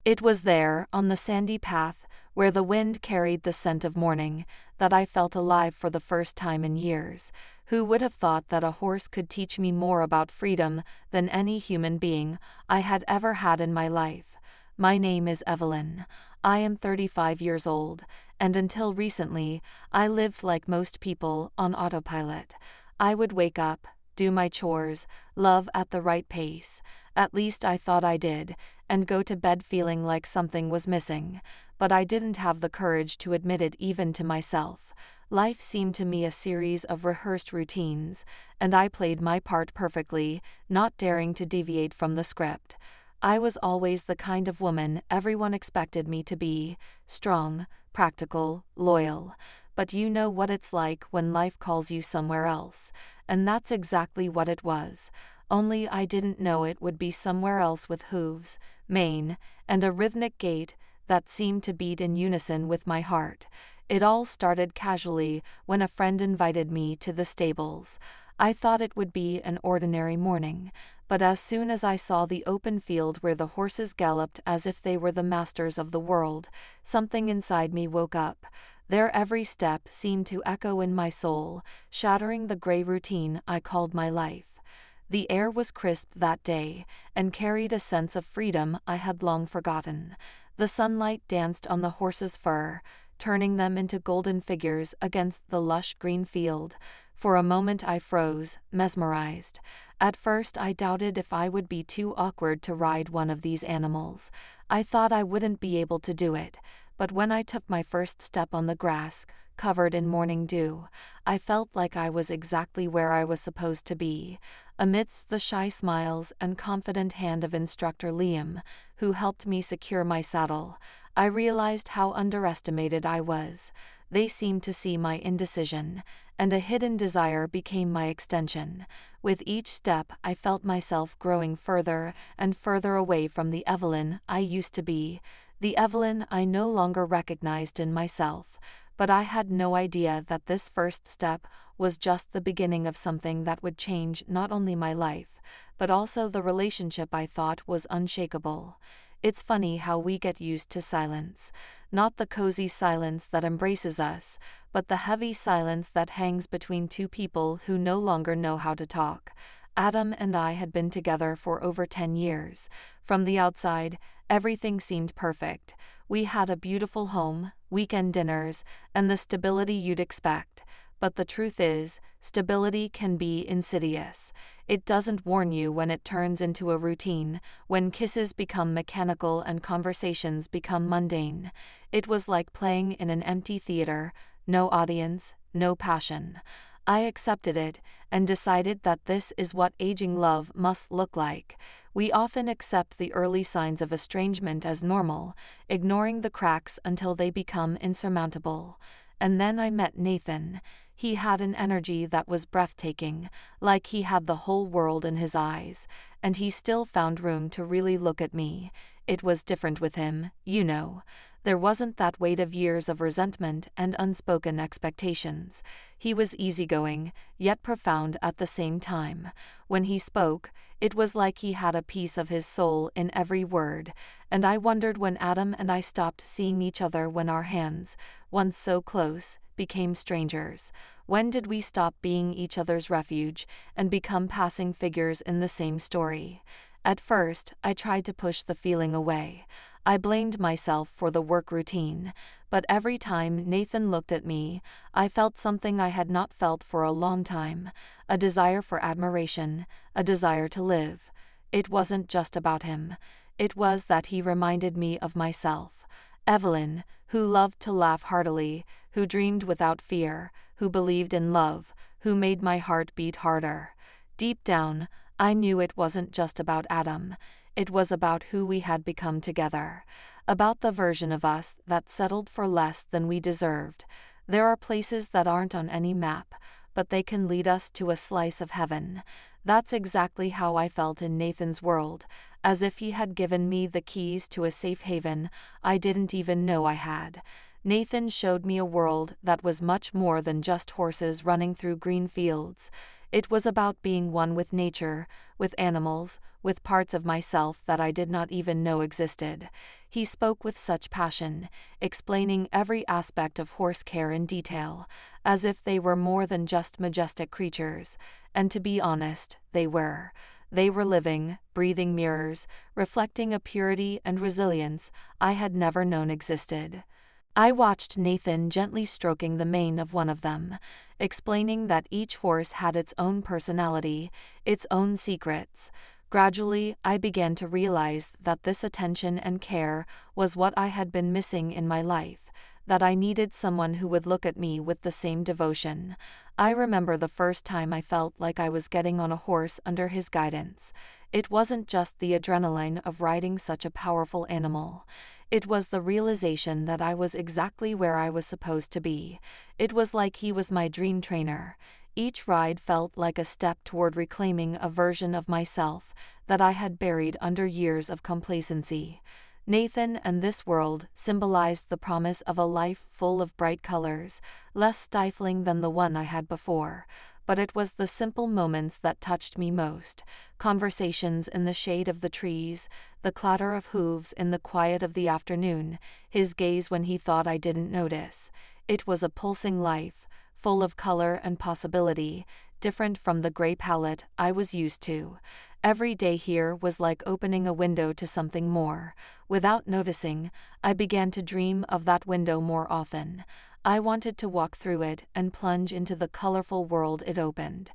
It was there, on the sandy path, where the wind carried the scent of morning, that I felt alive for the first time in years. Who would have thought that a horse could teach me more about freedom than any human being I had ever had in my life? My name is Evelyn. I am 35 years old, and until recently, I lived like most people, on autopilot. I would wake up, do my chores, love at the right pace, at least I thought I did, and go to bed feeling like something was missing, but I didn't have the courage to admit it even to myself. Life seemed to me a series of rehearsed routines, and I played my part perfectly, not daring to deviate from the script. I was always the kind of woman everyone expected me to be: strong, practical, loyal. But you know what it's like when life calls you somewhere else, and that's exactly what it was. Only I didn't know it would be somewhere else with hooves, mane, and a rhythmic gait that seemed to beat in unison with my heart. It all started casually when a friend invited me to the stables. I thought it would be an ordinary morning, but as soon as I saw the open field where the horses galloped as if they were the masters of the world, something inside me woke up. Their every step seemed to echo in my soul, shattering the gray routine I called my life. The air was crisp that day, and carried a sense of freedom I had long forgotten. The sunlight danced on the horses' fur, turning them into golden figures against the lush green field. For a moment I froze, mesmerized. At first I doubted if I would be too awkward to ride one of these animals. I thought I wouldn't be able to do it, but when I took my first step on the grass, covered in morning dew, I felt like I was exactly where I was supposed to be. Amidst the shy smiles and confident hand of instructor Liam, who helped me secure my saddle, I realized how underestimated I was. They seemed to see my indecision, and a hidden desire became my extension. With each step I felt myself growing further and further away from the Evelyn I used to be, the Evelyn I no longer recognized in myself. But I had no idea that this first step was just the beginning of something that would change not only my life, but also the relationship I thought was unshakable. It's funny how we get used to silence, not the cozy silence that embraces us, but the heavy silence that hangs between two people who no longer know how to talk. Adam and I had been together for over 10 years. From the outside, everything seemed perfect. We had a beautiful home, weekend dinners, and the stability you'd expect. But the truth is, stability can be insidious. It doesn't warn you when it turns into a routine, when kisses become mechanical and conversations become mundane. It was like playing in an empty theater, no audience, no passion. I accepted it, and decided that this is what aging love must look like. We often accept the early signs of estrangement as normal, ignoring the cracks until they become insurmountable. And then I met Nathan. He had an energy that was breathtaking, like he had the whole world in his eyes, and he still found room to really look at me. It was different with him, you know. There wasn't that weight of years of resentment and unspoken expectations. He was easygoing, yet profound at the same time. When he spoke, it was like he had a piece of his soul in every word, and I wondered when Adam and I stopped seeing each other, when our hands, once so close, became strangers. When did we stop being each other's refuge and become passing figures in the same story? At first, I tried to push the feeling away. I blamed myself for the work routine, but every time Nathan looked at me, I felt something I had not felt for a long time, a desire for admiration, a desire to live. It wasn't just about him. It was that he reminded me of myself. Evelyn, who loved to laugh heartily, who dreamed without fear, who believed in love, who made my heart beat harder. Deep down, I knew it wasn't just about Adam. It was about who we had become together, about the version of us that settled for less than we deserved. There are places that aren't on any map, but they can lead us to a slice of heaven. That's exactly how I felt in Nathan's world, as if he had given me the keys to a safe haven I didn't even know I had. Nathan showed me a world that was much more than just horses running through green fields. It was about being one with nature, with animals, with parts of myself that I did not even know existed. He spoke with such passion, explaining every aspect of horse care in detail, as if they were more than just majestic creatures, and to be honest, they were. They were living, breathing mirrors, reflecting a purity and resilience I had never known existed. I watched Nathan gently stroking the mane of one of them, explaining that each horse had its own personality, its own secrets. Gradually, I began to realize that this attention and care was what I had been missing in my life, that I needed someone who would look at me with the same devotion. I remember the first time I felt like I was getting on a horse under his guidance. It wasn't just the adrenaline of riding such a powerful animal. It was the realization that I was exactly where I was supposed to be. It was like he was my dream trainer. Each ride felt like a step toward reclaiming a version of myself that I had buried under years of complacency. Nathan and this world symbolized the promise of a life full of bright colors, less stifling than the one I had before. But it was the simple moments that touched me most. Conversations in the shade of the trees, the clatter of hooves in the quiet of the afternoon, his gaze when he thought I didn't notice. It was a pulsing life, full of color and possibility, different from the gray palette I was used to. Every day here was like opening a window to something more. Without noticing, I began to dream of that window more often. I wanted to walk through it and plunge into the colorful world it opened.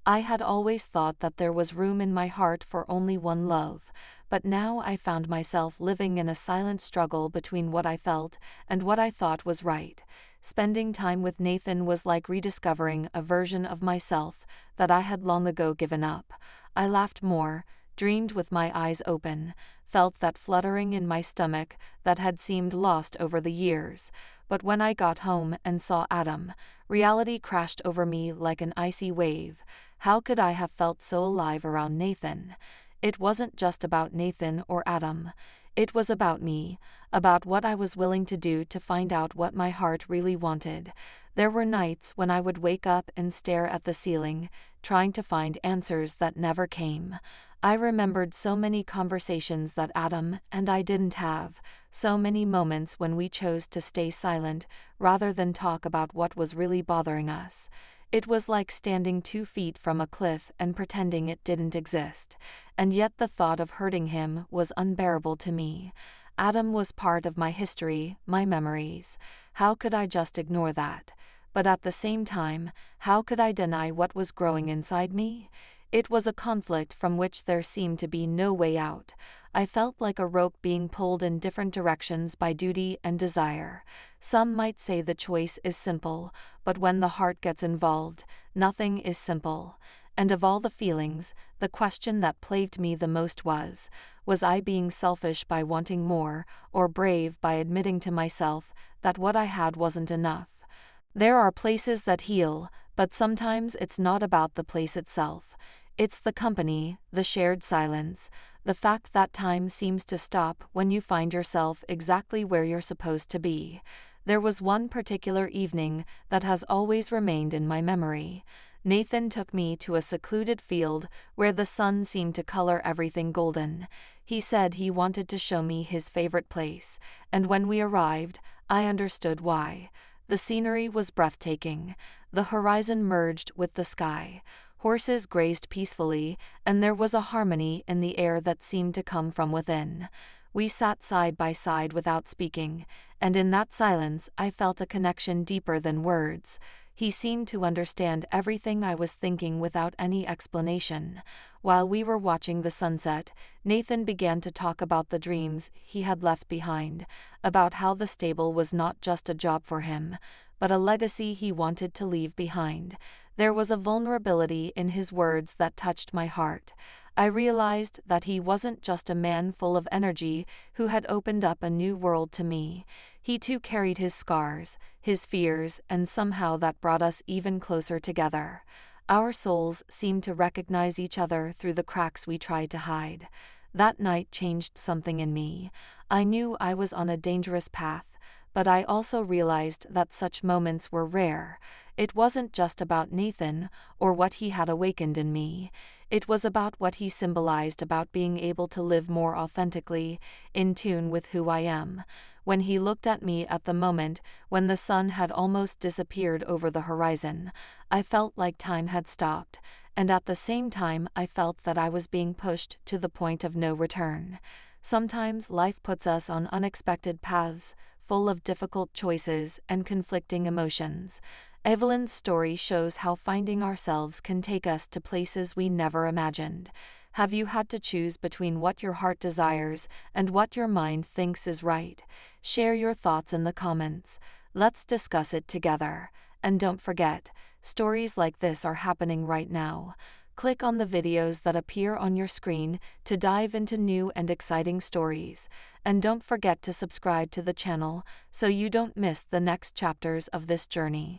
I had always thought that there was room in my heart for only one love, but now I found myself living in a silent struggle between what I felt and what I thought was right. Spending time with Nathan was like rediscovering a version of myself that I had long ago given up. I laughed more, dreamed with my eyes open, felt that fluttering in my stomach that had seemed lost over the years. But when I got home and saw Adam, reality crashed over me like an icy wave. How could I have felt so alive around Nathan? It wasn't just about Nathan or Adam. It was about me, about what I was willing to do to find out what my heart really wanted. There were nights when I would wake up and stare at the ceiling, trying to find answers that never came. I remembered so many conversations that Adam and I didn't have, so many moments when we chose to stay silent rather than talk about what was really bothering us. It was like standing 2 feet from a cliff and pretending it didn't exist, and yet the thought of hurting him was unbearable to me. Adam was part of my history, my memories. How could I just ignore that? But at the same time, how could I deny what was growing inside me? It was a conflict from which there seemed to be no way out. I felt like a rope being pulled in different directions by duty and desire. Some might say the choice is simple, but when the heart gets involved, nothing is simple. And of all the feelings, the question that plagued me the most was I being selfish by wanting more, or brave by admitting to myself that what I had wasn't enough? There are places that heal, but sometimes it's not about the place itself. It's the company, the shared silence, the fact that time seems to stop when you find yourself exactly where you're supposed to be. There was one particular evening that has always remained in my memory. Nathan took me to a secluded field where the sun seemed to color everything golden. He said he wanted to show me his favorite place, and when we arrived, I understood why. The scenery was breathtaking. The horizon merged with the sky. Horses grazed peacefully, and there was a harmony in the air that seemed to come from within. We sat side by side without speaking, and in that silence I felt a connection deeper than words. He seemed to understand everything I was thinking without any explanation. While we were watching the sunset, Nathan began to talk about the dreams he had left behind, about how the stable was not just a job for him, but a legacy he wanted to leave behind. There was a vulnerability in his words that touched my heart. I realized that he wasn't just a man full of energy who had opened up a new world to me. He too carried his scars, his fears, and somehow that brought us even closer together. Our souls seemed to recognize each other through the cracks we tried to hide. That night changed something in me. I knew I was on a dangerous path, but I also realized that such moments were rare. It wasn't just about Nathan, or what he had awakened in me. It was about what he symbolized, about being able to live more authentically, in tune with who I am. When he looked at me at the moment, when the sun had almost disappeared over the horizon, I felt like time had stopped, and at the same time I felt that I was being pushed to the point of no return. Sometimes life puts us on unexpected paths, full of difficult choices and conflicting emotions. Evelyn's story shows how finding ourselves can take us to places we never imagined. Have you had to choose between what your heart desires and what your mind thinks is right? Share your thoughts in the comments. Let's discuss it together. And don't forget, stories like this are happening right now. Click on the videos that appear on your screen to dive into new and exciting stories. And don't forget to subscribe to the channel so you don't miss the next chapters of this journey.